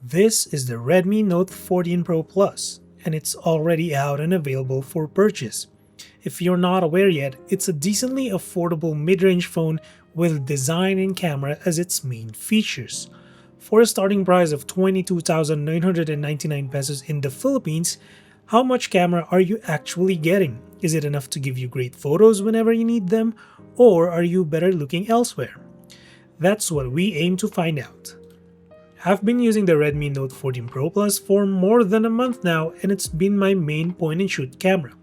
This is the Redmi Note 14 Pro Plus, and it's already out and available for purchase. If you're not aware yet, it's a decently affordable mid-range phone with design and camera as its main features. For a starting price of 22,999 pesos in the Philippines, how much camera are you actually getting? Is it enough to give you great photos whenever you need them, or are you better looking elsewhere? That's what we aim to find out. I've been using the Redmi Note 14 Pro Plus for more than a month now, and it's been my main point-and-shoot camera.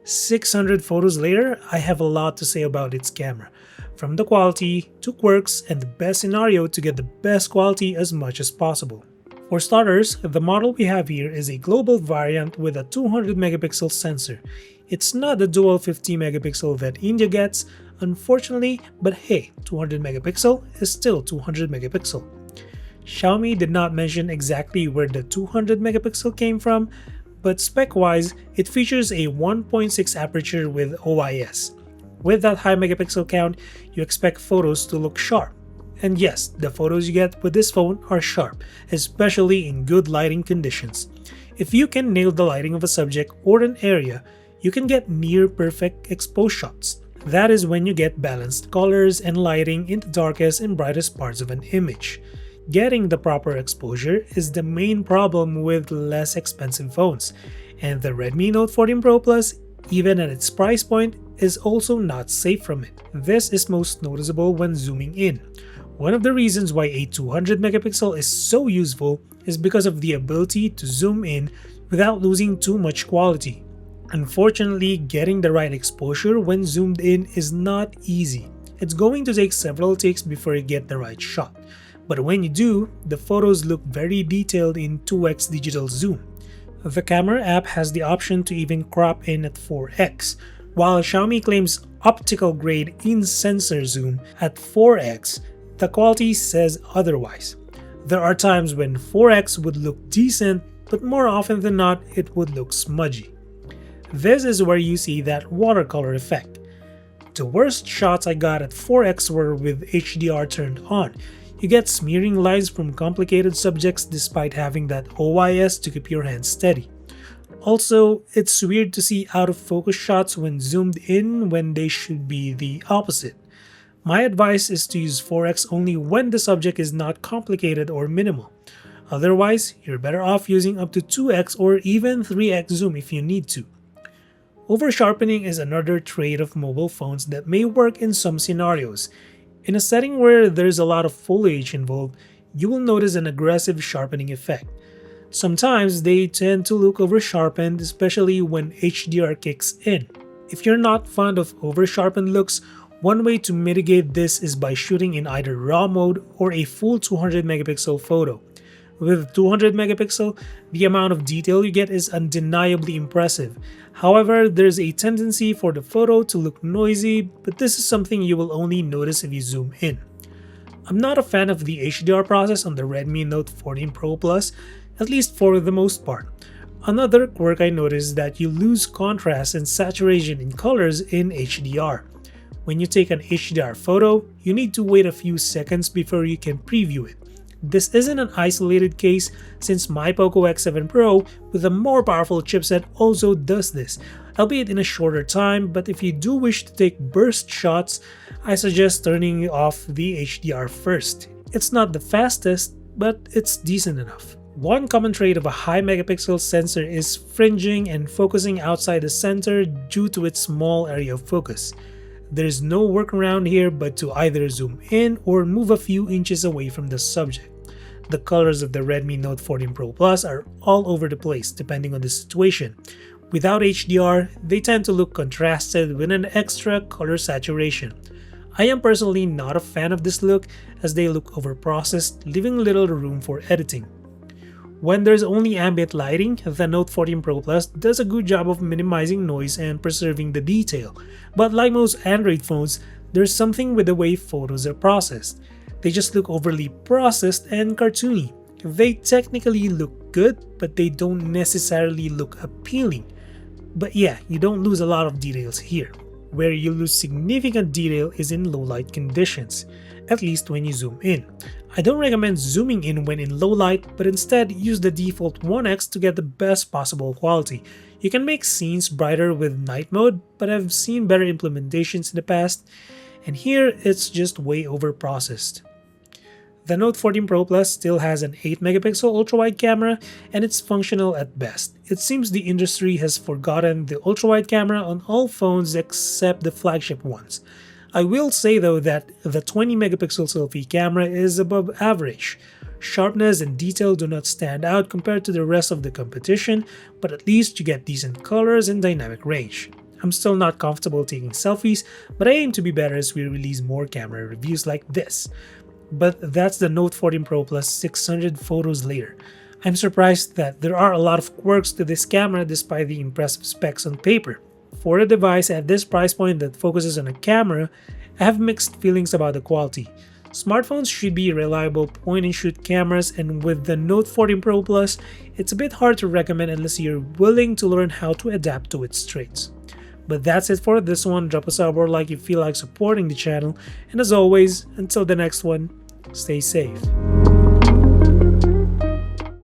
600 photos later, I have a lot to say about its camera, from the quality to quirks and the best scenario to get the best quality as much as possible. For starters, the model we have here is a global variant with a 200 megapixel sensor. It's not the dual 50 megapixel that India gets, unfortunately, but hey, 200 megapixel is still 200 megapixel. Xiaomi did not mention exactly where the 200 megapixel came from, but spec-wise, it features a 1.6 aperture with OIS. With that high megapixel count, you expect photos to look sharp. And yes, the photos you get with this phone are sharp, especially in good lighting conditions. If you can nail the lighting of a subject or an area, you can get near perfect exposed shots. That is when you get balanced colors and lighting in the darkest and brightest parts of an image. Getting the proper exposure is the main problem with less expensive phones, and the Redmi Note 14 Pro Plus, even at its price point, is also not safe from it. This is most noticeable when zooming in. One of the reasons why a 200 megapixel is so useful is because of the ability to zoom in without losing too much quality. Unfortunately, getting the right exposure when zoomed in is not easy. It's going to take several takes before you get the right shot. But when you do, the photos look very detailed in 2x digital zoom. The camera app has the option to even crop in at 4x, while Xiaomi claims optical grade in-sensor zoom at 4x, the quality says otherwise. There are times when 4x would look decent, but more often than not, it would look smudgy. This is where you see that watercolor effect. The worst shots I got at 4x were with HDR turned on. You get smearing lines from complicated subjects despite having that OIS to keep your hands steady. Also, it's weird to see out of focus shots when zoomed in when they should be the opposite. My advice is to use 4x only when the subject is not complicated or minimal. Otherwise, you're better off using up to 2x or even 3x zoom if you need to. Over-sharpening is another trait of mobile phones that may work in some scenarios. In a setting where there's a lot of foliage involved, you will notice an aggressive sharpening effect. Sometimes they tend to look over-sharpened, especially when HDR kicks in. If you're not fond of over-sharpened looks, one way to mitigate this is by shooting in either RAW mode or a full 200 megapixel photo. With 200 megapixel, the amount of detail you get is undeniably impressive. However, there's a tendency for the photo to look noisy, but this is something you will only notice if you zoom in. I'm not a fan of the HDR process on the Redmi Note 14 Pro Plus, at least for the most part. Another quirk I noticed is that you lose contrast and saturation in colors in HDR. When you take an HDR photo, you need to wait a few seconds before you can preview it. This isn't an isolated case since my Poco X7 Pro with a more powerful chipset also does this, albeit in a shorter time, but if you do wish to take burst shots, I suggest turning off the HDR first. It's not the fastest, but it's decent enough. One common trait of a high megapixel sensor is fringing and focusing outside the center due to its small area of focus. There's no workaround here but to either zoom in or move a few inches away from the subject. The colors of the Redmi Note 14 Pro Plus are all over the place depending on the situation. Without HDR, they tend to look contrasted with an extra color saturation. I am personally not a fan of this look as they look overprocessed, leaving little room for editing. When there's only ambient lighting, the Note 14 Pro Plus does a good job of minimizing noise and preserving the detail, but like most Android phones, there's something with the way photos are processed. They just look overly processed and cartoony. They technically look good, but they don't necessarily look appealing. But yeah, you don't lose a lot of details here. Where you lose significant detail is in low light conditions, at least when you zoom in. I don't recommend zooming in when in low light, but instead use the default 1x to get the best possible quality. You can make scenes brighter with night mode, but I've seen better implementations in the past, and here it's just way over processed. The Note 14 Pro Plus still has an 8-megapixel ultra-wide camera, and it's functional at best. It seems the industry has forgotten the ultra-wide camera on all phones except the flagship ones. I will say though that the 20-megapixel selfie camera is above average. Sharpness and detail do not stand out compared to the rest of the competition, but at least you get decent colors and dynamic range. I'm still not comfortable taking selfies, but I aim to be better as we release more camera reviews like this. But that's the Note 14 Pro Plus 600 photos later. I'm surprised that there are a lot of quirks to this camera despite the impressive specs on paper. For a device at this price point that focuses on a camera, I have mixed feelings about the quality. Smartphones should be reliable point-and-shoot cameras, and with the Note 14 Pro Plus, it's a bit hard to recommend unless you're willing to learn how to adapt to its traits. But that's it for this one. Drop a sub or like if you feel like supporting the channel, and as always, until the next one, stay safe.